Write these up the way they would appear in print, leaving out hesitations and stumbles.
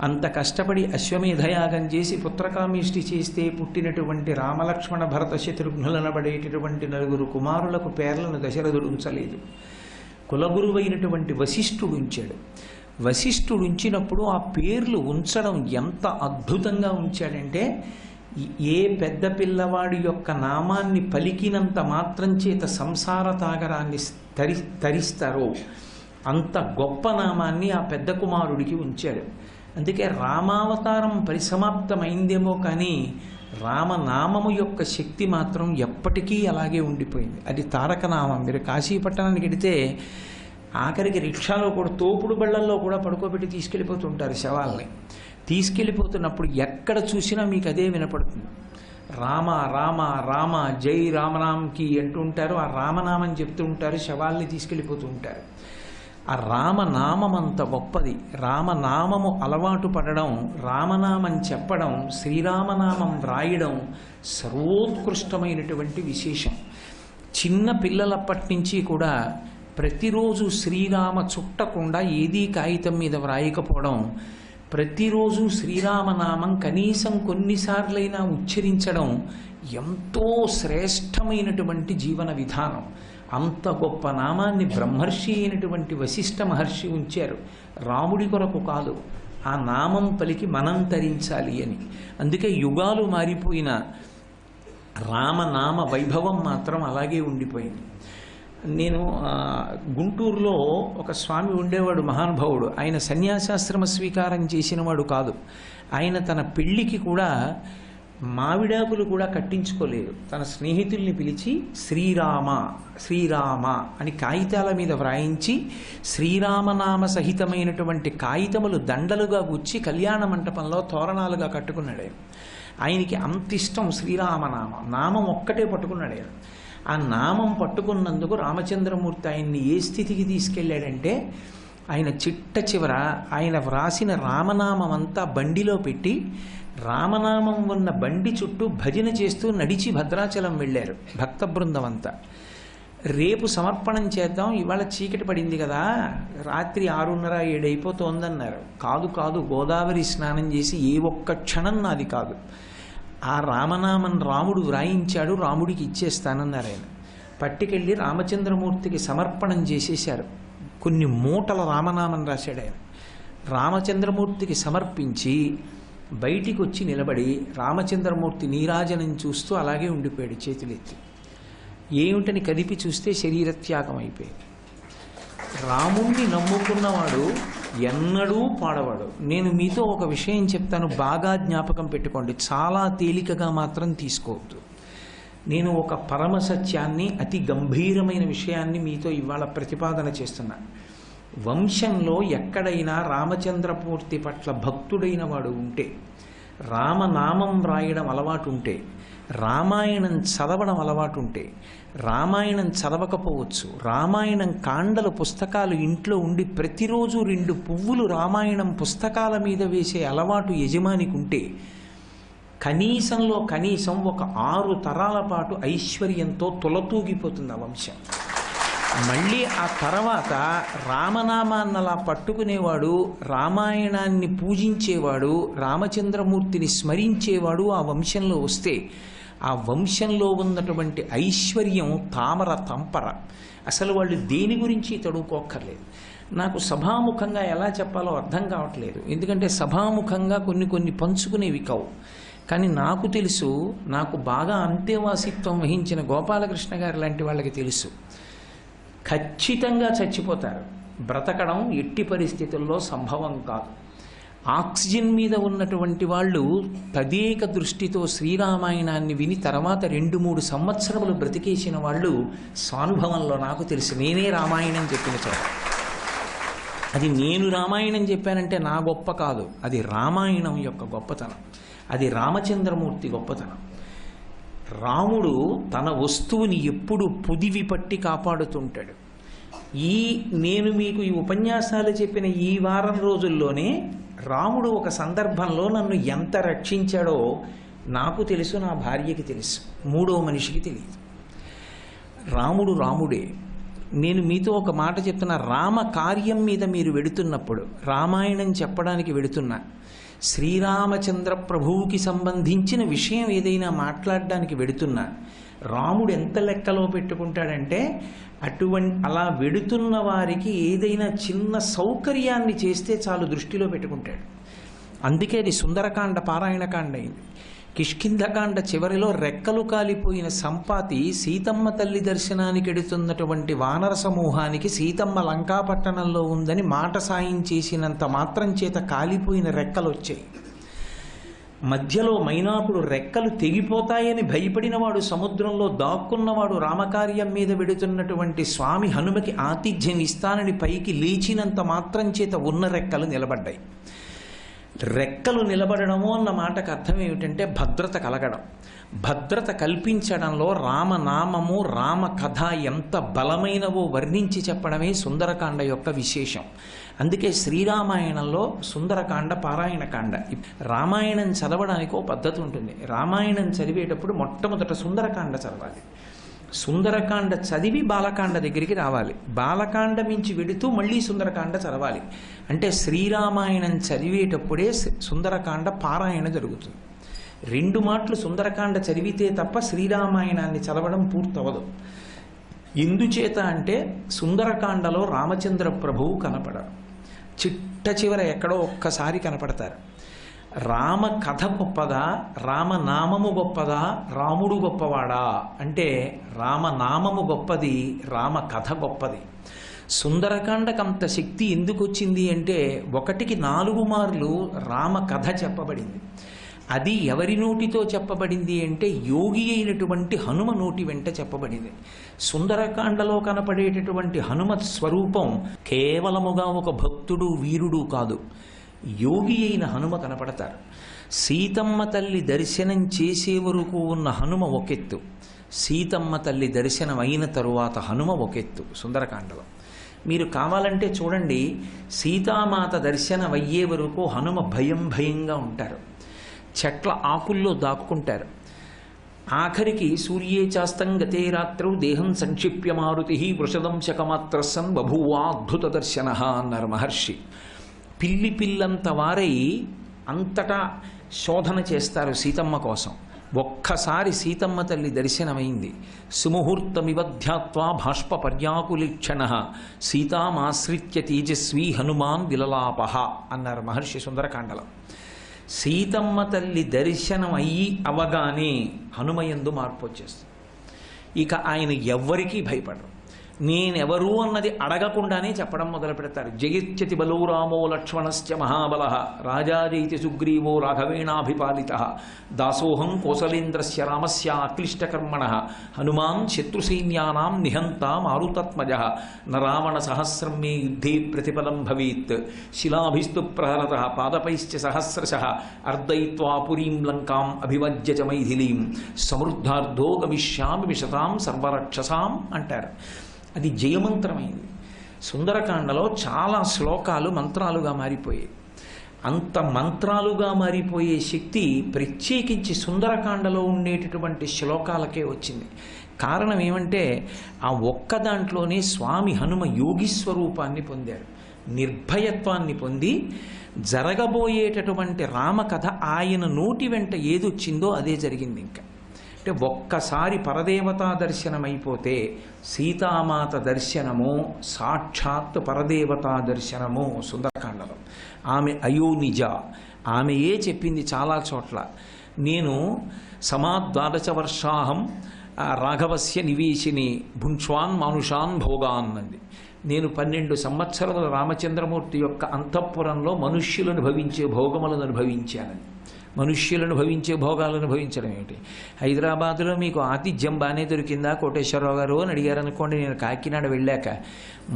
అంత కష్టపడి అశ్వమేధయాగం చేసి పుత్రకామేష్టి చేస్తే పుట్టినటువంటి రామలక్ష్మణ భరత శత్రుఘ్నులనబడేటటువంటి 9 కుమారులకు పేర్లను దశరథుడు ఉంచలేదు. కులగురువైనటువంటి వశిష్ఠుడు ఉంచాడు. వశిష్ఠుడు ఉంచినప్పుడు ఆ పేర్లు ఉంచడం ఎంత అద్భుతంగా ఉంచాడంటే, ఏ పెద్ద పిల్లవాడి యొక్క నామాన్ని పలికినంత మాత్రం చేత సంసార తాగరాన్ని తరిస్తారో అంత గొప్ప నామాన్ని ఆ పెద్ద కుమారుడికి ఉంచాడు. అందుకే రామావతారం పరిసమాప్తమైందేమో కానీ రామనామము యొక్క శక్తి మాత్రం ఎప్పటికీ అలాగే ఉండిపోయింది. అది తారకనామం. మీరు కాశీపట్టణానికి వెడితే ఆఖరికి రిక్షాలో కూడా, తోపుడు బళ్ళల్లో కూడా పడుకోబెట్టి తీసుకెళ్ళిపోతుంటారు శవాల్ని. తీసుకెళ్ళిపోతున్నప్పుడు ఎక్కడ చూసినా మీకు అదే వినపడుతుంది. రామ రామ రామ జై రామనాంకి అంటూ ఉంటారు. ఆ రామనామం చెప్తూ ఉంటారు, శవాల్ని తీసుకెళ్ళిపోతూ ఉంటారు. ఆ రామనామం అంత గొప్పది. రామనామము అలవాటు పడడం, రామనామం చెప్పడం, శ్రీరామనామం వ్రాయడం సర్వోత్కృష్టమైనటువంటి విశేషం. చిన్న పిల్లలప్పటి నుంచి కూడా ప్రతిరోజు శ్రీరామ చుట్టకుండా ఏదీ కాగితం మీద వ్రాయకపోవడం, ప్రతిరోజు శ్రీరామనామం కనీసం కొన్నిసార్లైనా ఉచ్చరించడం ఎంతో శ్రేష్టమైనటువంటి జీవన విధానం. అంత గొప్ప నామాన్ని బ్రహ్మర్షి అయినటువంటి వశిష్ఠ మహర్షి ఉంచారు. రాముడి కొరకు కాదు, ఆ నామం పలికి మనం తరించాలి అని. అందుకే యుగాలు మారిపోయిన రామనామ వైభవం మాత్రం అలాగే ఉండిపోయింది. నేను గుంటూరులో ఒక స్వామి ఉండేవాడు, మహానుభావుడు. ఆయన సన్యాసాశ్రమ స్వీకారం చేసినవాడు కాదు. ఆయన తన పెళ్లికి కూడా మావిడాకులు కూడా కట్టించుకోలేదు. తన స్నేహితుల్ని పిలిచి శ్రీరామ శ్రీరామ అని కాగితాల మీద వ్రాయించి శ్రీరామనామ సహితమైనటువంటి కాగితములు దండలుగా గుచ్చి కళ్యాణ మంటపంలో తోరణాలుగా కట్టుకున్నాడు. ఆయనకి అంత ఇష్టం శ్రీరామనామం. నామం ఒక్కటే పట్టుకున్నాడు. ఆ నామం పట్టుకున్నందుకు రామచంద్రమూర్తి ఆయన్ని ఏ స్థితికి తీసుకెళ్ళాడంటే, ఆయన చిట్ట చివర ఆయన వ్రాసిన రామనామం అంతా బండిలో పెట్టి రామనామం ఉన్న బండి చుట్టూ భజన చేస్తూ నడిచి భద్రాచలం వెళ్ళారు భక్త బృందం అంతా. రేపు సమర్పణం చేద్దాం, ఇవాళ చీకటి పడింది కదా, రాత్రి 6:30 7 అయిపోతోందన్నారు. కాదు కాదు, గోదావరి స్నానం చేసి ఏ ఒక్క క్షణం నాది కాదు, ఆ రామనామం రాముడు వ్రాయించాడు, రాముడికి ఇచ్చేస్తానన్నారు. ఆయన పట్టుకెళ్ళి రామచంద్రమూర్తికి సమర్పణం చేసేశారు. కొన్ని మూటల రామనామం రాశాడు ఆయన. రామచంద్రమూర్తికి సమర్పించి బయటికి వచ్చి నిలబడి రామచంద్రమూర్తి నీరాజనం చూస్తూ అలాగే ఉండిపోయాడు చేతులెత్తి. ఏమిటని కదిపి చూస్తే శరీరత్యాగం అయిపోయింది. రాముణ్ణి నమ్ముకున్నవాడు ఎన్నడూ పాడవాడు. నేను మీతో ఒక విషయం చెప్తాను, బాగా జ్ఞాపకం పెట్టుకోండి, చాలా తేలికగా మాత్రం తీసుకోవద్దు. నేను ఒక పరమ సత్యాన్ని, అతి గంభీరమైన విషయాన్ని మీతో ఇవాళ ప్రతిపాదన చేస్తున్నాను. వంశంలో ఎక్కడైనా రామచంద్రమూర్తి పట్ల భక్తుడైన వాడు ఉంటే, రామనామం రాయడం అలవాటు ఉంటే, రామాయణం చదవడం అలవాటు ఉంటే, రామాయణం చదవకపోవచ్చు, రామాయణం కాండల పుస్తకాలు ఇంట్లో ఉండి ప్రతిరోజు 2 పువ్వులు రామాయణం పుస్తకాల మీద వేసే అలవాటు యజమానికి ఉంటే, కనీసంలో కనీసం ఒక 6 తరాల పాటు ఐశ్వర్యంతో తులతూగిపోతుంది ఆ వంశం. మళ్ళీ ఆ తర్వాత రామనామాన్ని అలా పట్టుకునేవాడు, రామాయణాన్ని పూజించేవాడు, రామచంద్రమూర్తిని స్మరించేవాడు ఆ వంశంలో వస్తే, ఆ వంశంలో ఉన్నటువంటి ఐశ్వర్యం తామర తంపర. అసలు వాళ్ళు దేని గురించి తడుకోక్కర్లేదు. నాకు సభాముఖంగా ఎలా చెప్పాలో అర్థం కావట్లేదు, ఎందుకంటే సభాముఖంగా కొన్ని పంచుకునేవి కావు. కానీ నాకు తెలుసు, నాకు బాగా అంతేవాసిత్వం వహించిన గోపాలకృష్ణ గారు లాంటి వాళ్ళకి తెలుసు, ఖచ్చితంగా చచ్చిపోతారు. బ్రతకడం ఎట్టి పరిస్థితుల్లో సంభవం కాదు. ఆక్సిజన్ మీద ఉన్నటువంటి వాళ్ళు తదేక దృష్టితో శ్రీరామాయణాన్ని విని తర్వాత 2-3 సంవత్సరములు బ్రతికేసిన వాళ్ళు స్వానుభవంలో నాకు తెలుసు. నేనే రామాయణం చెప్పిన చోట, అది నేను రామాయణం చెప్పానంటే నా గొప్ప కాదు, అది రామాయణం యొక్క గొప్పతనం, అది రామచంద్రమూర్తి గొప్పతనం. రాముడు తన వస్తువుని ఎప్పుడు పొదివి పట్టి కాపాడుతుంటాడు. నేను మీకు ఈ ఉపన్యాసాలు చెప్పిన ఈ వారం రోజుల్లోనే రాముడు ఒక సందర్భంలో నన్ను ఎంత రక్షించాడో నాకు తెలుసు, నా భార్యకి తెలుసు, 3వ మనిషికి తెలియదు. రాముడు రాముడే. నేను మీతో ఒక మాట చెప్తున్నా, రామ కార్యం మీద మీరు వెడుతున్నప్పుడు, రామాయణం చెప్పడానికి వెడుతున్నా, శ్రీరామచంద్ర ప్రభువుకి సంబంధించిన విషయం ఏదైనా మాట్లాడడానికి వెడుతున్నా, రాముడు ఎంత లెక్కలో పెట్టుకుంటాడంటే అలా వెడుతున్న వారికి ఏదైనా చిన్న సౌకర్యాన్ని చేస్తే చాలు దృష్టిలో పెట్టుకుంటాడు. అందుకే అది సుందరకాండ పారాయణకాండ అయింది. కిష్కింధకాండ చివరిలో రెక్కలు కాలిపోయిన సంపాతి సీతమ్మ తల్లి దర్శనానికి ఎడుతున్నటువంటి వానర సమూహానికి సీతమ్మ లంకాపట్టణంలో ఉందని మాట సాయం చేసినంత మాత్రం చేత కాలిపోయిన రెక్కలు వచ్చాయి. మధ్యలో మైనాకుడు రెక్కలు తెగిపోతాయని భయపడినవాడు, సముద్రంలో దాక్కున్నవాడు, రామకార్యం మీద వెడుతున్నటువంటి స్వామి హనుమకి ఆతిథ్యం ఇస్తానని పైకి లేచినంత మాత్రం చేత ఉన్న రెక్కలు నిలబడ్డాయి. రెక్కలు నిలబడడము అన్న మాటకు అర్థం ఏమిటంటే భద్రత కలగడం. భద్రత కల్పించడంలో రామనామము, రామ కథ ఎంత బలమైనవో వర్ణించి చెప్పడమే సుందరకాండ యొక్క విశేషం. అందుకే శ్రీరామాయణంలో సుందరకాండ పారాయణకాండ. రామాయణం చదవడానికి ఓ పద్ధతి ఉంటుంది. రామాయణం చదివేటప్పుడు మొట్టమొదట సుందరకాండ చదవాలి. సుందరకాండ చదివి బాలకాండ దగ్గరికి రావాలి. బాలకాండ మించి వెడుతూ మళ్ళీ సుందరకాండ చదవాలి. అంటే శ్రీరామాయణం చదివేటప్పుడే సుందరకాండ పారాయణ జరుగుతుంది. 2 మాటలు సుందరకాండ చదివితే తప్ప శ్రీరామాయణాన్ని చదవడం పూర్తవదు. ఎందుచేత అంటే సుందరకాండలో రామచంద్ర ప్రభువు కనపడరు. చిట్ట చివర ఎక్కడో ఒక్కసారి కనపడతారు. రామ కథ గొప్పదా, రామనామము గొప్పదా, రాముడు గొప్పవాడా అంటే రామనామము గొప్పది, రామ కథ గొప్పది. సుందరకాండకు అంత శక్తి ఎందుకు వచ్చింది అంటే 1కి 4 మార్లు రామ కథ చెప్పబడింది. అది ఎవరి నోటితో చెప్పబడింది అంటే యోగి అయినటువంటి హనుమ నోటి వెంట చెప్పబడింది. సుందరకాండలో కనపడేటటువంటి హనుమత్ స్వరూపం కేవలముగా ఒక భక్తుడు వీరుడు కాదు, యోగి అయిన హనుమ కనపడతారు. సీతమ్మ తల్లి దర్శనం చేసే వరకు ఉన్న హనుమ ఒకెత్తు, సీతమ్మ తల్లి దర్శనం అయిన తరువాత హనుమ ఒకెత్తు. సుందరకాండలో మీరు కావాలంటే చూడండి, సీతామాత దర్శనం అయ్యే వరకు హనుమ భయంగా ఉంటారు, చెట్ల ఆకుల్లో దాక్కుంటారు. ఆఖరికి సూర్యే చాస్తం గతే రాత్రౌ దేహం సంక్షిప్య మారుతి వృషదంశకమాత్రసన్ బభూవా అద్భుత దర్శన అన్నారు మహర్షి. పిల్లంత వారై అంతటా శోధన చేస్తారు సీతమ్మ కోసం. ఒక్కసారి సీతమ్మ తల్లి దర్శనమైంది. సుముహూర్తమివధ్యాత్వా భాష్ప పర్యాకులీక్షణ సీతామాశ్రిత్య తేజస్వీ హనుమాన్ విలలాపహ అన్నారు మహర్షి సుందరకాండలో. సీతమ్మ తల్లి దర్శనం అవగానే హనుమయందు మార్పు వచ్చేస్తుంది. ఇక ఆయన ఎవ్వరికీ భయపడరు. నేనెవరు అన్నది అడగకుండానే చెప్పడం మొదలు పెడతారు. జగిత్యతి బలో రామో లక్ష్మణశ్చ మహాబల రాజాజైతి సుగ్రీవో రాఘవేణాభిపాలిత దాసోహం కోసలేంద్రస్య రామస్య అక్లిష్టకర్మణ హనుమాన్ శత్రుసైన్యానాం నిహంత మారుతత్మజ నరావణ సహస్రం మే యుద్ధే ప్రతిఫలం భవేత్ శిలాభిస్తు ప్రహరత పాదపైశ్చ సహస్రశః అర్దయిత్వా పురీం లంకాం అభివజ్య చ మైథిలీం సమృద్ధార్థో గమిష్యామి విశతాం సర్వరక్షసాం అంటారు. అది జయమంత్రమైంది. సుందరకాండలో చాలా శ్లోకాలు మంత్రాలుగా మారిపోయాయి. అంత మంత్రాలుగా మారిపోయే శక్తి ప్రత్యేకించి సుందరకాండలో ఉండేటటువంటి శ్లోకాలకే వచ్చింది. కారణం ఏమంటే ఆ ఒక్క దాంట్లోనే స్వామి హనుమ యోగి స్వరూపాన్ని పొందారు, నిర్భయత్వాన్ని పొంది జరగబోయేటటువంటి రామకథ ఆయన నోటి వెంట ఏదొచ్చిందో అదే జరిగింది. ఇంకా అంటే ఒక్కసారి పరదేవతా దర్శనం అయిపోతే సీతామాత దర్శనము సాక్షాత్ పరదేవతా దర్శనము సుందరకాండలో. ఆమె అయోనిజ, ఆమెయే చెప్పింది చాలా చోట్ల, నేను సమాద్వాదశ వర్షాహం రాఘవస్య నివేశిని భుంక్ష్వాన్ మానుషాన్ భోగాన్ అంది. నేను 12 సంవత్సరాల రామచంద్రమూర్తి యొక్క అంతఃపురంలో మనుష్యులను భవించే భోగములను అనుభవించానని. మనుష్యులను భవించే భోగాలను అనుభవించడం ఏమిటి? హైదరాబాదులో మీకు ఆతిథ్యం బాగానే దొరికిందా కోటేశ్వరరావు గారు అని అడిగారు అనుకోండి. నేను కాకినాడ వెళ్ళాక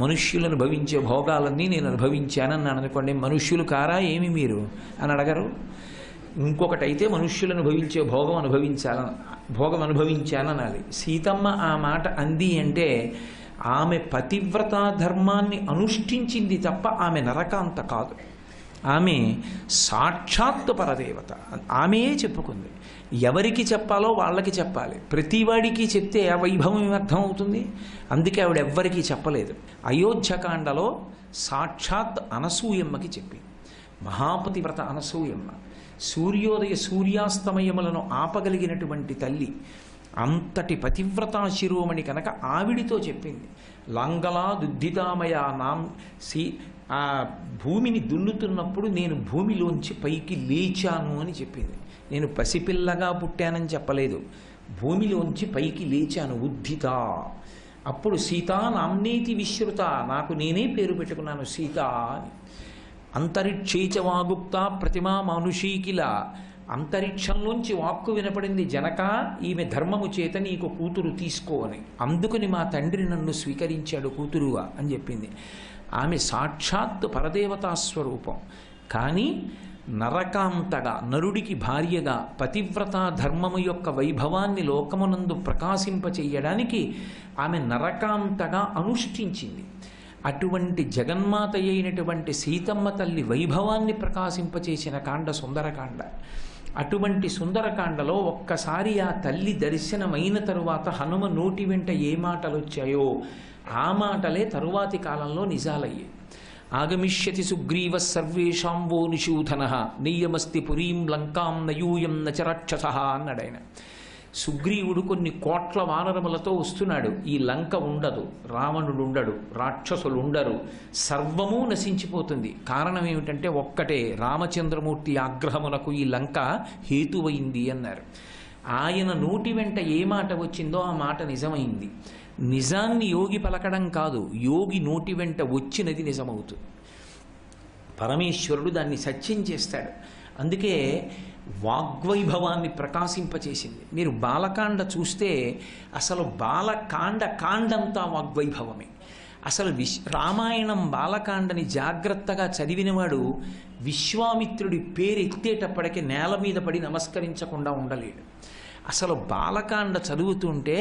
మనుష్యులను భవించే భోగాలన్నీ నేను అనుభవించానని అనుకోండి. మనుష్యులు కారా ఏమి మీరు అని అడగరు. ఇంకొకటైతే మనుష్యులను భవించే భోగం అనుభవించాననాలి. సీతమ్మ ఆ మాట అంది అంటే ఆమె పతివ్రతా ధర్మాన్ని అనుష్ఠించింది తప్ప ఆమె నరకాంత కాదు. ఆమె సాక్షాత్ పరదేవత. ఆమెయే చెప్పుకుంది. ఎవరికి చెప్పాలో వాళ్ళకి చెప్పాలి. ప్రతివాడికి చెప్తే ఆ వైభవం అర్థమవుతుంది. అందుకే ఆవిడ ఎవ్వరికీ చెప్పలేదు. అయోధ్యకాండలో సాక్షాత్ అనసూయమ్మకి చెప్పింది. మహాపతివ్రత అనసూయమ్మ, సూర్యోదయ సూర్యాస్తమయములను ఆపగలిగినటువంటి తల్లి, అంతటి పతివ్రతా శిరోమణి కనుక ఆవిడితో చెప్పింది. లాంగలా దుద్ధితామయ ఆ భూమిని దున్నుతున్నప్పుడు నేను భూమిలోంచి పైకి లేచాను అని చెప్పింది. నేను పసిపిల్లగా పుట్టానని చెప్పలేదు, భూమిలోంచి పైకి లేచాను, ఉద్ధిత. అప్పుడు సీతా నామ్నేతి విశ్రుత, నాకు నేనే పేరు పెట్టుకున్నాను సీత అని. అంతరిక్షేచవాగుప్త ప్రతిమా మానుషీకిల, అంతరిక్షంలోంచి వాక్కు వినపడింది, జనక ఈమె ధర్మము చేత నీకు కూతురు తీసుకో అని. అందుకని మా తండ్రి నన్ను స్వీకరించాడు కూతురుగా అని చెప్పింది. ఆమె సాక్షాత్ పరదేవతా స్వరూపం. కానీ నరకాంతగా, నరుడికి భార్యగా పతివ్రత ధర్మము యొక్క వైభవాన్ని లోకమునందు ప్రకాశింపచేయడానికి ఆమె నరకాంతగా అనుష్ఠించింది. అటువంటి జగన్మాత అయినటువంటి సీతమ్మ తల్లి వైభవాన్ని ప్రకాశింపచేసిన కాండ సుందరకాండ. అటువంటి సుందరకాండలో ఒక్కసారి ఆ తల్లి దర్శనమైన తరువాత హనుమ నోటి వెంట ఏ మాటలు వచ్చాయో ఆ మాటలే తరువాతి కాలంలో నిజాలయ్యాయి. ఆగమిష్యతి సుగ్రీవ సర్వేషాం వో నిషూధన నెయ్యమస్తి పురీం లంకాం నయూయం నచరక్షస అన్నాడు ఆయన. సుగ్రీవుడు కొన్ని కోట్ల వానరములతో వస్తున్నాడు. ఈ లంక ఉండదు, రావణుడు ఉండడు, రాక్షసులు ఉండరు, సర్వము నశించిపోతుంది. కారణం ఏమిటంటే ఒక్కటే, రామచంద్రమూర్తి ఆగ్రహమునకు ఈ లంక హేతువైంది అన్నారు. ఆయన నోటి వెంట ఏ మాట వచ్చిందో ఆ మాట నిజమైంది. నిజాన్ని యోగి పలకడం కాదు, యోగి నోటి వెంట వచ్చినది నిజమవుతుంది. పరమేశ్వరుడు దాన్ని సత్యం చేస్తాడు. అందుకే వాగ్వైభవాన్ని ప్రకాశింపచేసింది. మీరు బాలకాండ చూస్తే అసలు కాండంతా వాగ్వైభవమే. అసలు రామాయణం బాలకాండని జాగ్రత్తగా చదివినవాడు విశ్వామిత్రుడి పేరు ఎత్తేటప్పటికి నేల మీద పడి నమస్కరించకుండా ఉండలేడు. అసలు బాలకాండ చదువుతుంటే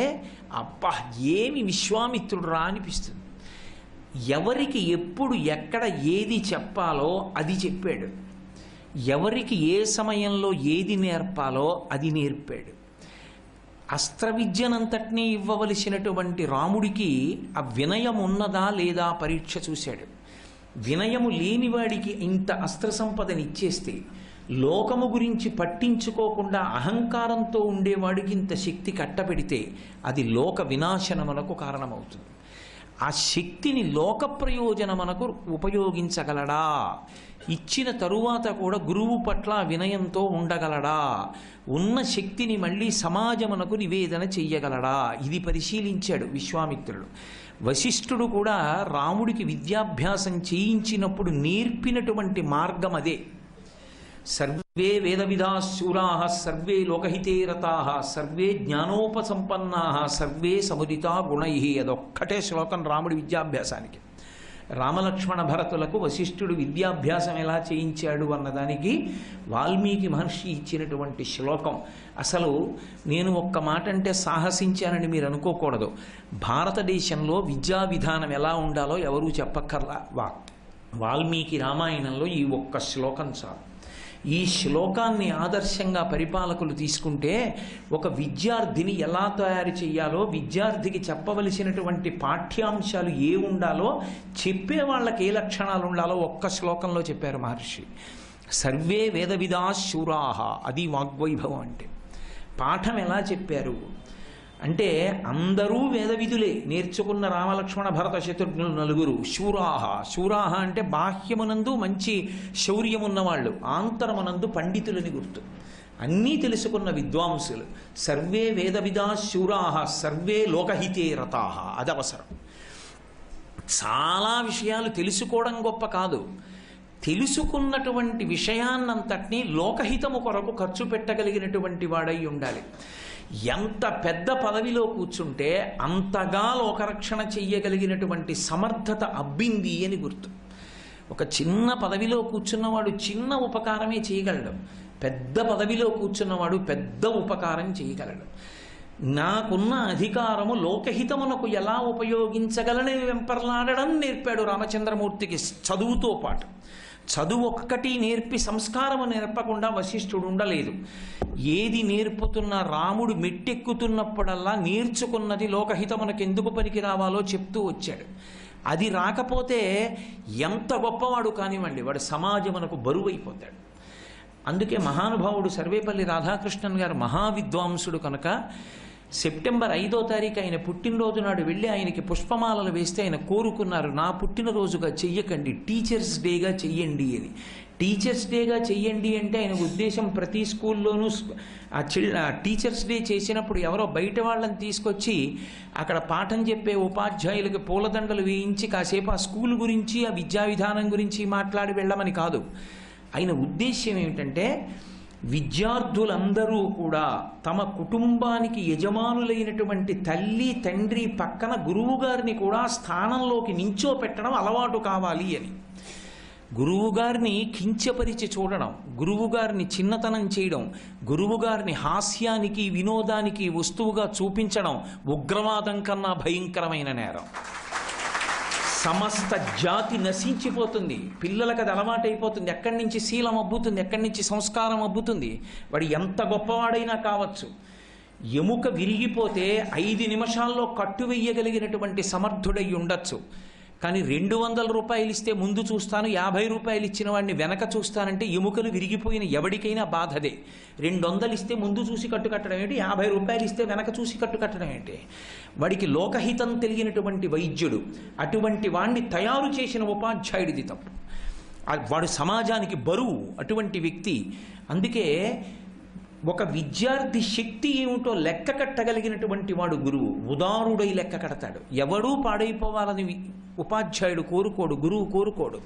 అబ్బా ఏమి విశ్వామిత్రుడు రా అనిపిస్తుంది. ఎవరికి ఎప్పుడు ఎక్కడ ఏది చెప్పాలో అది చెప్పాడు, ఎవరికి ఏ సమయంలో ఏది నేర్పాలో అది నేర్పాడు. అస్త్ర విద్యనంతటినీ ఇవ్వవలసినటువంటి రాముడికి ఆ వినయం ఉన్నదా లేదా పరీక్ష చూశాడు. వినయము లేనివాడికి ఇంత అస్త్ర సంపదని ఇచ్చేస్తే, లోకము గురించి పట్టించుకోకుండా అహంకారంతో ఉండేవాడికి ఇంత శక్తి కట్టబెడితే అది లోక వినాశనమునకు కారణమవుతుంది. ఆ శక్తిని లోక ప్రయోజనమునకు ఉపయోగించగలడా? ఇచ్చిన తరువాత కూడా గురువు పట్ల వినయంతో ఉండగలడా? ఉన్న శక్తిని మళ్ళీ సమాజమునకు నివేదన చెయ్యగలడా? ఇది పరిశీలించాడు విశ్వామిత్రుడు. వశిష్ఠుడు కూడా రాముడికి విద్యాభ్యాసం చేయించినప్పుడు నేర్పినటువంటి మార్గం అదే. సర్వే వేదవిదా శూరా సర్వే లోకహితే రతా సర్వే జ్ఞానోపసంపన్నా సర్వే సముదితా గుణై. అదొక్కటే శ్లోకం రాముడి విద్యాభ్యాసానికి. రామలక్ష్మణ భరతులకు వశిష్ఠుడు విద్యాభ్యాసం ఎలా చేయించాడు అన్నదానికి వాల్మీకి మహర్షి ఇచ్చినటువంటి శ్లోకం. అసలు నేను ఒక్క మాట అంటే సాహసించానని మీరు అనుకోకూడదు. భారతదేశంలో విద్యా విధానం ఎలా ఉండాలో ఎవరూ చెప్పక్కర్లా. వాల్మీకి రామాయణంలో ఈ ఒక్క శ్లోకం చాలు. ఈ శ్లోకాన్ని ఆదర్శంగా పరిపాలకులు తీసుకుంటే ఒక విద్యార్థిని ఎలా తయారు చేయాలో, విద్యార్థికి చెప్పవలసినటువంటి పాఠ్యాంశాలు ఏ ఉండాలో, చెప్పే వాళ్ళకి ఏ లక్షణాలు ఉండాలో ఒక్క శ్లోకంలో చెప్పారు మహర్షి. సర్వే వేదవిదా శూరాహ, అది వాగ్వైభవం అంటే. పాఠం ఎలా చెప్పారు అంటే అందరూ వేదవిధులే నేర్చుకున్న రామలక్ష్మణ భరత శత్రుఘ్నులు నలుగురు శూరాహ. శూరాహ అంటే బాహ్యమునందు మంచి శౌర్యమున్నవాళ్ళు, ఆంతరమునందు పండితులని గుర్తు. అన్నీ తెలుసుకున్న విద్వాంసులు. సర్వే వేదవిదా శూరాహ సర్వే లోకహితే రతాహ. అది అవసరం. చాలా విషయాలు తెలుసుకోవడం గొప్ప కాదు, తెలుసుకున్నటువంటి విషయాన్నంతటినీ లోకహితము కొరకు ఖర్చు పెట్టగలిగినటువంటి వాడై ఉండాలి. ఎంత పెద్ద పదవిలో కూర్చుంటే అంతగా లోకరక్షణ చెయ్యగలిగినటువంటి సమర్థత అబ్బింది అని గుర్తు. ఒక చిన్న పదవిలో కూర్చున్నవాడు చిన్న ఉపకారమే చేయగలడు, పెద్ద పదవిలో కూర్చున్నవాడు పెద్ద ఉపకారం చేయగలడు. నాకున్న అధికారము లోకహితమునకు ఎలా ఉపయోగించగలని వెంపర్లాడడం నేర్పాడు రామచంద్రమూర్తికి చదువుతో పాటు. చదువు ఒక్కటి నేర్పి సంస్కారము నేర్పకుండా వశిష్ఠుడు ఉండలేదు. ఏది నేర్పుతున్నా రాముడు మెట్టెక్కుతున్నప్పుడల్లా నేర్చుకున్నది లోకహితమునకు ఎందుకు పనికి రావాలో చెప్తూ వచ్చాడు. అది రాకపోతే ఎంత గొప్పవాడు కానివ్వండి, వాడు సమాజమునకు బరువైపోతాడు. అందుకే మహానుభావుడు సర్వేపల్లి రాధాకృష్ణన్ గారు మహావిద్వాంసుడు కనుక సెప్టెంబర్ 5వ తారీఖు ఆయన పుట్టినరోజు నాడు వెళ్ళి ఆయనకి పుష్పమాలలు వేస్తే ఆయన కోరుకున్నారు, నా పుట్టినరోజుగా చెయ్యకండి, టీచర్స్ డేగా చెయ్యండి అని. టీచర్స్ డేగా చెయ్యండి అంటే ఆయన ఉద్దేశం ప్రతి స్కూల్లోనూ టీచర్స్ డే చేసినప్పుడు ఎవరో బయట వాళ్ళని తీసుకొచ్చి అక్కడ పాఠం చెప్పే ఉపాధ్యాయులకి పూలదండలు వేయించి కాసేపు ఆ స్కూల్ గురించి ఆ విద్యా విధానం గురించి మాట్లాడి వెళ్ళమని కాదు. ఆయన ఉద్దేశ్యం ఏమిటంటే విద్యార్థులందరూ కూడా తమ కుటుంబానికి యజమానులైనటువంటి తల్లి తండ్రి పక్కన గురువుగారిని కూడా స్థానంలోకి నించోపెట్టడం అలవాటు కావాలి అని. గురువుగారిని కించపరిచి చూడడం, గురువుగారిని చిన్నతనం చేయడం, గురువుగారిని హాస్యానికి వినోదానికి వస్తువుగా చూపించడం ఉగ్రవాదం కన్నా భయంకరమైన నేరం. సమస్త జాతి నశించిపోతుంది. పిల్లలకు అది అలవాటైపోతుంది. ఎక్కడి నుంచి శీలం అబ్బుతుంది, ఎక్కడి నుంచి సంస్కారం అబ్బుతుంది. వాడు ఎంత గొప్పవాడైనా కావచ్చు, ఎముక విరిగిపోతే 5 నిమిషాల్లో కట్టు వెయ్యగలిగినటువంటి సమర్థుడై ఉండొచ్చు. కానీ 200 రూపాయలు ఇస్తే ముందు చూస్తాను, 50 రూపాయలు ఇచ్చిన వాడిని వెనక చూస్తానంటే ఎముకలు విరిగిపోయిన ఎవరికైనా బాధదే. 200 ఇస్తే ముందు చూసి కట్టు కట్టడం ఏంటి, 50 రూపాయలు ఇస్తే వెనక చూసి కట్టు కట్టడం ఏంటి? వాడికి లోకహితం తెలియనటువంటి వైద్యుడు, అటువంటి వాడిని తయారు చేసిన ఉపాధ్యాయుడిది తప్పు. వాడు సమాజానికి బరువు అటువంటి వ్యక్తి. అందుకే ఒక విద్యార్థి శక్తి ఏమిటో లెక్క కట్టగలిగినటువంటి వాడు గురువు. ఉదారుడై లెక్క కడతాడు. ఎవడూ పాడైపోవాలని ఉపాధ్యాయుడు కోరుకోడు, గురువు కోరుకోడు.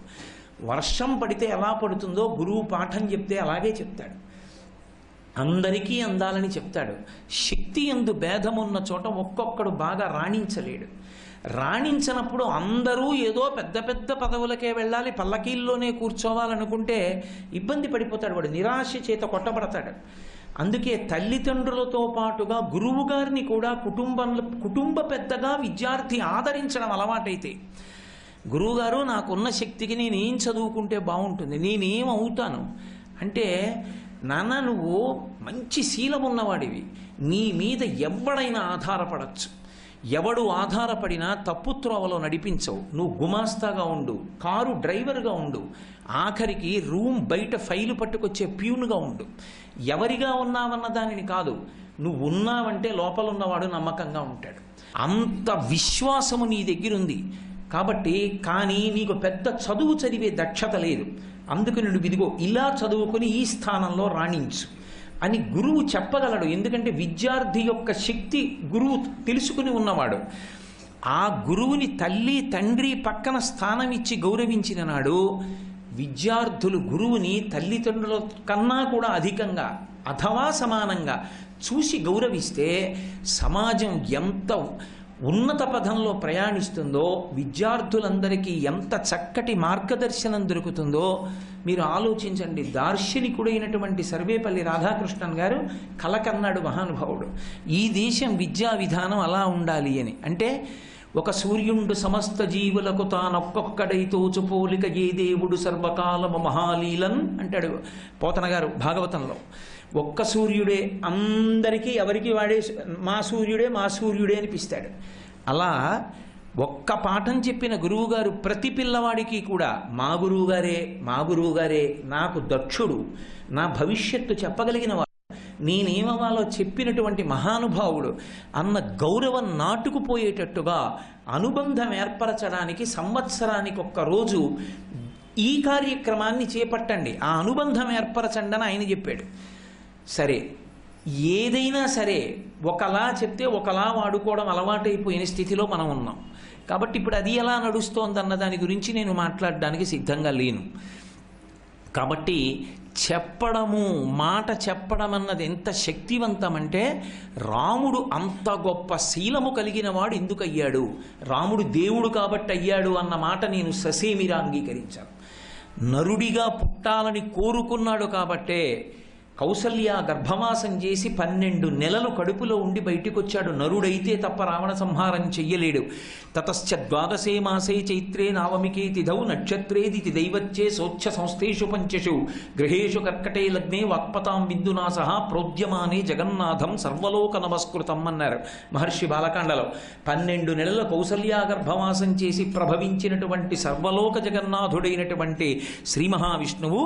వర్షం పడితే ఎలా పడుతుందో గురువు పాఠం చెప్తే అలాగే చెప్తాడు. అందరికీ అందాలని చెప్తాడు. శక్తి యందు భేదమున్న చోట ఒక్కొక్కడు బాగా రాణించలేడు. రాణించినప్పుడు అందరూ ఏదో పెద్ద పెద్ద పదవులకే వెళ్ళాలి, పల్లకీల్లోనే కూర్చోవాలనుకుంటే ఇబ్బంది పడిపోతాడు. వాడు నిరాశ చేత కొట్టబడతాడు. అందుకే తల్లిదండ్రులతో పాటుగా గురువు గారిని కూడా కుటుంబ పెద్దగా విద్యార్థి ఆదరించడం అలవాటైతే, గురువుగారు నాకున్న శక్తికి నేనేం చదువుకుంటే బాగుంటుంది, నేనేం అవుతాను అంటే, నాన్న నువ్వు మంచి శీలం ఉన్నవాడివి, నీ మీద ఎవడైనా ఆధారపడచ్చు, ఎవడు ఆధారపడినా తప్పుత్రోవలో నడిపించవు, నువ్వు గుమాస్తాగా ఉండు, కారు డ్రైవర్గా ఉండు, ఆఖరికి రూమ్ బయట ఫైలు పట్టుకొచ్చే ప్యూన్గా ఉండు. ఎవరిగా ఉన్నావన్న దానిని కాదు, నువ్వు ఉన్నావంటే లోపల ఉన్నవాడు నమ్మకంగా ఉంటాడు. అంత విశ్వాసము నీ దగ్గరుంది కాబట్టి. కానీ నీకు పెద్ద చదువు చదివే దక్షత లేదు, అందుకు నువ్వు ఇదిగో ఇలా చదువుకుని ఈ స్థానంలో రాణించు అని గురువు చెప్పగలడు. ఎందుకంటే విద్యార్థి యొక్క శక్తి గురువు తెలుసుకుని ఉన్నవాడు. ఆ గురువుని తల్లి తండ్రి పక్కన స్థానం ఇచ్చి గౌరవించిన నాడు విద్యార్థులు గురువుని తల్లిదండ్రుల కన్నా కూడా అధికంగా అథవా సమానంగా చూసి గౌరవిస్తే సమాజం ఎంత ఉన్నత పథంలో ప్రయాణిస్తుందో, విద్యార్థులందరికీ ఎంత చక్కటి మార్గదర్శనం దొరుకుతుందో మీరు ఆలోచించండి. దార్శనికుడైనటువంటి సర్వేపల్లి రాధాకృష్ణన్ గారు కలకన్నాడు మహానుభావుడు, ఈ దేశం విద్యా విధానం అలా ఉండాలి అని. అంటే ఒక సూర్యుండు సమస్త జీవులకు తానొక్కొక్కడై తోచుపోలిక ఏ దేవుడు సర్వకాలము మహాలీలన్ అంటాడు పోతన గారు భాగవతంలో. ఒక్క సూర్యుడే అందరికీ, ఎవరికి వాడే మా సూర్యుడే అనిపిస్తాడు. అలా ఒక్క పాఠం చెప్పిన గురువుగారు ప్రతి పిల్లవాడికి కూడా మా గురువుగారే నాకు దక్షుడు, నా భవిష్యత్తు చెప్పగలిగిన వాడు, నేనేమవాలో చెప్పినటువంటి మహానుభావుడు అన్న గౌరవం నాటుకుపోయేటట్టుగా అనుబంధం ఏర్పరచడానికి సంవత్సరానికి ఒక్కరోజు ఈ కార్యక్రమాన్ని చేపట్టండి, ఆ అనుబంధం ఏర్పరచండి అని ఆయన చెప్పాడు. సరే, ఏదైనా సరే ఒకలా చెప్తే ఒకలా వాడుకోవడం అలవాటైపోయిన స్థితిలో మనం ఉన్నాం. కాబట్టి ఇప్పుడు అది ఎలా నడుస్తోందన్న దాని గురించి నేను మాట్లాడడానికి సిద్ధంగా లేను. కాబట్టి మాట చెప్పడం అన్నది ఎంత శక్తివంతమంటే, రాముడు అంత గొప్ప శీలము కలిగిన వాడు ఎందుకు అయ్యాడు, రాముడు దేవుడు కాబట్టి అయ్యాడు అన్న మాట నేను ససేమిరా అంగీకరించాను. నరుడిగా పుట్టాలని కోరుకున్నాడు కాబట్టే కౌసల్య గర్భవాసం చేసి 12 నెలలు కడుపులో ఉండి బయటికి వచ్చాడు. నరుడైతే తప్ప రావణ సంహారం చెయ్యలేడు. తతశ్చ ద్వాదశే మాసే చైత్రే నావమికే తిథౌ నక్షత్రేదితి దైవచ్చే సోచ్ఛ సంస్థేషు పంచషు గృహేషు కర్కటే లగ్నే వాక్పతాం బిందునా సహా ప్రోద్యమానే జగన్నాథం సర్వలోక నమస్కృతం అన్నారు మహర్షి బాలకాండలో. 12 నెలల కౌసల్య గర్భవాసం చేసి ప్రభవించినటువంటి సర్వలోక జగన్నాథుడైనటువంటి శ్రీ మహావిష్ణువు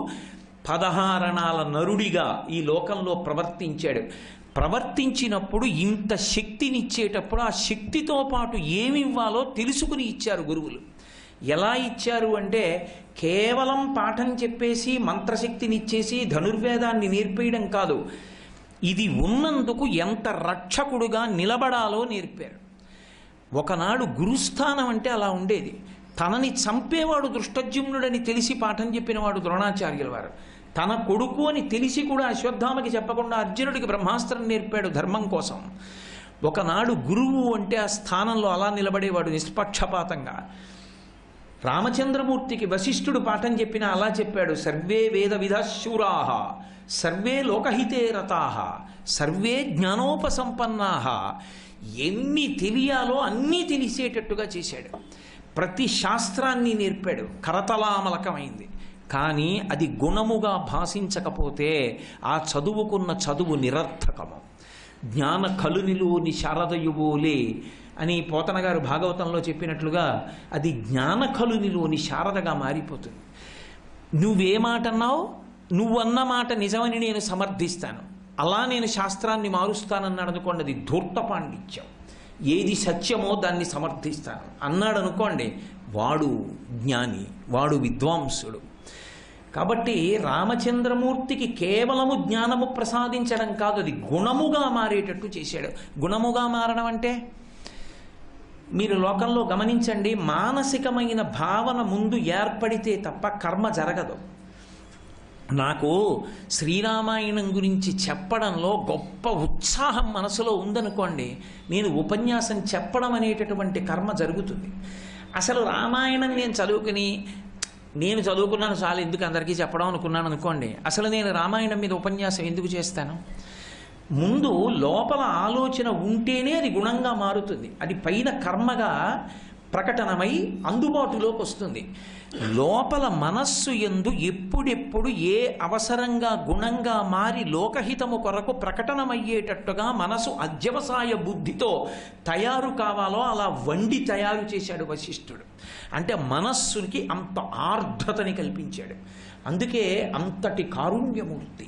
16 నరుడిగా ఈ లోకంలో ప్రవర్తించాడు. ప్రవర్తించినప్పుడు ఇంత శక్తినిచ్చేటప్పుడు ఆ శక్తితో పాటు ఏమి ఇవ్వాలో తెలుసుకుని ఇచ్చారు గురువులు. ఎలా ఇచ్చారు అంటే కేవలం పాఠం చెప్పేసి మంత్రశక్తినిచ్చేసి ధనుర్వేదాన్ని నేర్పేయడం కాదు, ఇది ఉన్నందుకు ఎంత రక్షకుడుగా నిలబడాలో నేర్పారు. ఒకనాడు గురుస్థానం అంటే అలా ఉండేది. తనని చంపేవాడు దృష్టజ్యుమ్నుడని తెలిసి పాఠం చెప్పినవాడు ద్రోణాచార్యుల వారు. తన కొడుకు అని తెలిసి కూడా అశ్వత్థామకి చెప్పకుండా అర్జునుడికి బ్రహ్మాస్త్రం నేర్పాడు ధర్మం కోసం. ఒకనాడు గురువు అంటే ఆ స్థానంలో అలా నిలబడేవాడు నిష్పక్షపాతంగా. రామచంద్రమూర్తికి వశిష్ఠుడు పాఠం చెప్పినా అలా చెప్పాడు. సర్వే వేద విధశూరాః సర్వే లోకహితే రతాః సర్వే జ్ఞానోపసంపన్నాః. ఎన్ని తెలియాలో అన్నీ తెలిసేటట్టుగా చేశాడు. ప్రతి శాస్త్రాన్ని నేర్పాడు. కరతలామలకమైంది. కానీ అది గుణముగా భాషించకపోతే ఆ చదువుకున్న చదువు నిరర్థకము. జ్ఞాన కలునిలోని శారదయువోలే అని పోతన గారు భాగవతంలో చెప్పినట్లుగా అది జ్ఞాన కలునిలోని శారదగా మారిపోతుంది. నువ్వే మాట అన్నావు, నువ్వన్న మాట నిజమని నేను సమర్థిస్తాను, అలా నేను శాస్త్రాన్ని మారుస్తానన్నాడు అనుకోండి, అది ధూర్త పాండిత్యం. ఏది సత్యమో దాన్ని సమర్థిస్తాను అన్నాడు అనుకోండి, వాడు జ్ఞాని, వాడు విద్వాంసుడు. కాబట్టి రామచంద్రమూర్తికి కేవలము జ్ఞానము ప్రసాదించడం కాదు, అది గుణముగా మారేటట్టు చేశాడు. గుణముగా మారడం అంటే మీరు లోకంలో గమనించండి, మానసికమైన భావన ముందు ఏర్పడితే తప్ప కర్మ జరగదు. నాకు శ్రీరామాయణం గురించి చెప్పడంలో గొప్ప ఉత్సాహం మనసులో ఉందనుకోండి, నేను ఉపన్యాసం చెప్పడం అనేటటువంటి కర్మ జరుగుతుంది. అసలు రామాయణం నేను చదువుకున్నాను చాలు, ఎందుకు అందరికీ చెప్పడం అనుకున్నాను అనుకోండి, అసలు నేను రామాయణం మీద ఉపన్యాసం ఎందుకు చేస్తాను? ముందు లోపల ఆలోచన ఉంటేనే అది గుణంగా మారుతుంది. అది పైన కర్మగా ప్రకటనమై అందుబాటులోకి వస్తుంది. లోపల మనస్సు యందు ఎప్పుడెప్పుడు ఏ అవసరంగా గుణంగా మారి లోకహితము కొరకు ప్రకటనమయ్యేటట్టుగా మనసు అధ్యవసాయ బుద్ధితో తయారు కావాలో అలా వండి తయారు చేశాడు వశిష్ఠుడు. అంటే మనస్సుకి అంత ఆర్ద్రతని కల్పించాడు. అందుకే అంతటి కారుణ్యమూర్తి.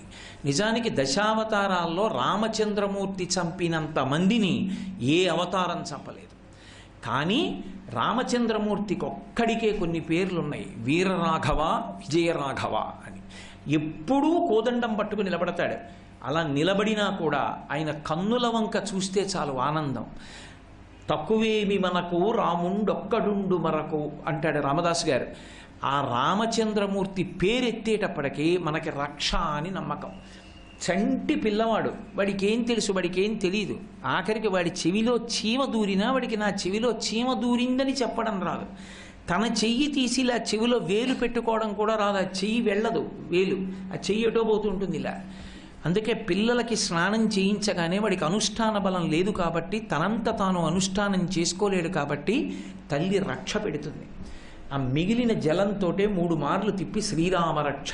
నిజానికి దశావతారాల్లో రామచంద్రమూర్తి చంపినంత మందిని ఏ అవతారం చంపలేదు. కానీ రామచంద్రమూర్తికి ఒక్కడికే కొన్ని పేర్లు ఉన్నాయి, వీరరాఘవ, విజయరాఘవ అని. ఎప్పుడూ కోదండం పట్టుకు నిలబడతాడు. అలా నిలబడినా కూడా ఆయన కన్నుల వంక చూస్తే చాలు ఆనందం. తక్కువేమి మనకు రాముండొక్కడుండు మరకు అంటాడు రామదాసు గారు. ఆ రామచంద్రమూర్తి పేరెత్తేటప్పటికీ మనకి రక్ష అని నమ్మకం. చంటి పిల్లవాడు, వాడికి ఏం తెలుసు, వాడికి ఏం తెలియదు. ఆఖరికి వాడి చెవిలో చీమ దూరినా వాడికి నా చెవిలో చీమ దూరిందని చెప్పడం రాదు. తన చెయ్యి తీసి ఇలా చెవిలో వేలు పెట్టుకోవడం కూడా రాదు. ఆ చెయ్యి వెళ్ళదు, వేలు ఆ చెయ్యి ఎటో పోతుంటుంది ఇలా. అందుకే పిల్లలకి స్నానం చేయించగానే వాడికి అనుష్ఠాన బలం లేదు కాబట్టి, తనంత తాను అనుష్ఠానం చేసుకోలేడు కాబట్టి తల్లి రక్ష పెడుతుంది. ఆ మిగిలిన జలంతో 3 మార్లు తిప్పి శ్రీరామరక్ష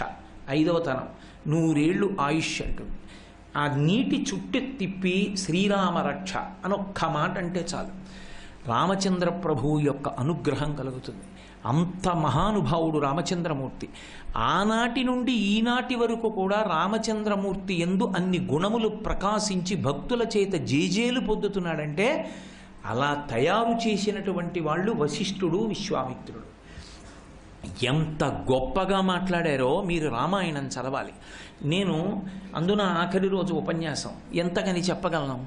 5వ తనం 100 ఏళ్ళు ఆయుష్ అంటుంది. ఆ నీటి చుట్టూ తిప్పి శ్రీరామరక్ష అని ఒక్క మాట అంటే చాలు, రామచంద్ర ప్రభువు యొక్క అనుగ్రహం కలుగుతుంది. అంత మహానుభావుడు రామచంద్రమూర్తి. ఆనాటి నుండి ఈనాటి వరకు కూడా రామచంద్రమూర్తి యందు అన్ని గుణములు ప్రకాశించి భక్తుల చేత జేజేలు పొందుతున్నాడంటే అలా తయారు చేసినటువంటి వాళ్ళు వశిష్ఠుడు, విశ్వామిత్రుడు. ఎంత గొప్పగా మాట్లాడారో మీరు రామాయణం చదవాలి. నేను అందున ఆఖరి రోజు ఉపన్యాసం ఎంతకని చెప్పగలను.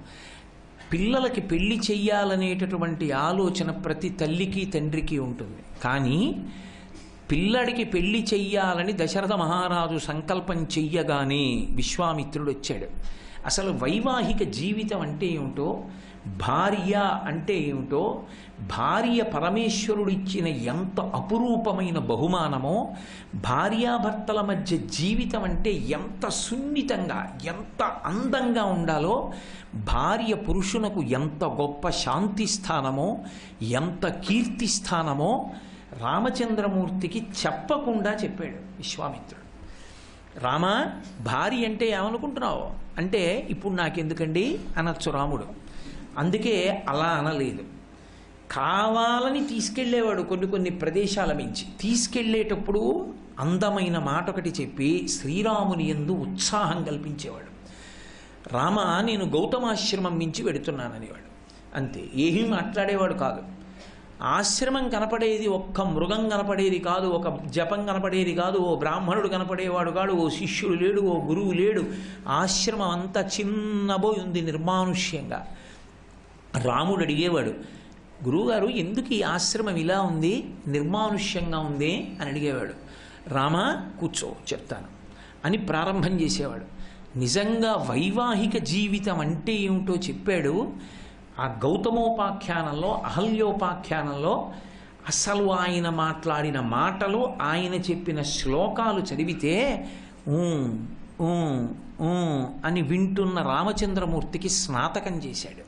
పిల్లలకి పెళ్లి చెయ్యాలనేటటువంటి ఆలోచన ప్రతి తల్లికి తండ్రికి ఉంటుంది. కానీ పిల్లడికి పెళ్లి చెయ్యాలని దశరథ మహారాజు సంకల్పం చెయ్యగానే విశ్వామిత్రుడు వచ్చాడు. అసలు వైవాహిక జీవితం అంటే ఏమిటో, భార్య అంటే ఏమిటో, భార్య పరమేశ్వరుడిచ్చిన ఎంత అపురూపమైన బహుమానమో, భార్యాభర్తల మధ్య జీవితం అంటే ఎంత సున్నితంగా ఎంత అందంగా ఉండాలో, భార్య పురుషునకు ఎంత గొప్ప శాంతి స్థానమో ఎంత కీర్తి స్థానమో రామచంద్రమూర్తికి చెప్పకుండా చెప్పాడు విశ్వామిత్రుడు. రామా, భార్య అంటే ఏమనుకుంటున్నావు అంటే, ఇప్పుడు నాకెందుకండి అనొచ్చు రాముడు. అందుకే అలా అనలేదు. కావాలని తీసుకెళ్ళేవాడు కొన్ని ప్రదేశాల మించి. తీసుకెళ్ళేటప్పుడు అందమైన మాట ఒకటి చెప్పి శ్రీరాముని యందు ఉత్సాహం కల్పించేవాడు. రామ, నేను గౌతమాశ్రమం మించి వెడుతున్నాననేవాడు. అంతే, ఏమీ మాట్లాడేవాడు కాదు. ఆశ్రమం కనపడేది ఒక్క మృగం కనపడేది కాదు, ఒక జపం కనపడేది కాదు, ఓ బ్రాహ్మణుడు కనపడేవాడు కాడు, ఓ శిష్యుడు లేడు, ఓ గురువు లేడు. ఆశ్రమం అంతా చిన్నబోయి ఉంది నిర్మానుష్యంగా. రాముడు అడిగేవాడు, గురువుగారు ఎందుకు ఈ ఆశ్రమం ఇలా ఉంది, నిర్మానుష్యంగా ఉంది అని అడిగేవాడు. రామా, కూర్చో చెప్తాను అని ప్రారంభం చేసేవాడు. నిజంగా వైవాహిక జీవితం అంటే ఏమిటో చెప్పాడు. ఆ గౌతమోపాఖ్యానంలో, అహల్యోపాఖ్యానంలో అసలు ఆయన మాట్లాడిన మాటలు, ఆయన చెప్పిన శ్లోకాలు చదివితే అని వింటున్న రామచంద్రమూర్తికి స్నాతకం చేశాడు.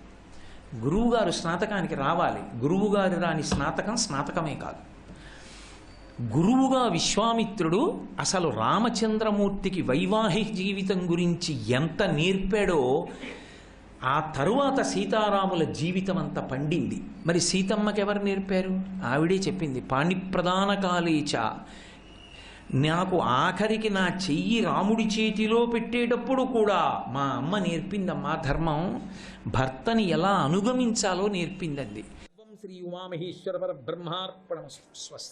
గురువుగారు స్నాతకానికి రావాలి. గురువుగారు రాని స్నాతకం స్నాతకమే కాదు. గురువుగా విశ్వామిత్రుడు అసలు రామచంద్రమూర్తికి వైవాహిక జీవితం గురించి ఎంత నేర్పాడో, ఆ తరువాత సీతారాముల జీవితం అంతా పండింది. మరి సీతమ్మకి ఎవరు నేర్పారు? ఆవిడే చెప్పింది, పాణిప్రదాన కాలేచ, నాకు ఆఖరికి నా చెయ్యి రాముడి చేతిలో పెట్టేటప్పుడు కూడా మా అమ్మ నేర్పిందమ్మా ధర్మం, భర్తని ఎలా అనుగమించాలో నేర్పిందండి. శ్రీ ఉమామహేశ్వర పరబ్రహ్మార్పణమస్తు. స్వస్తి.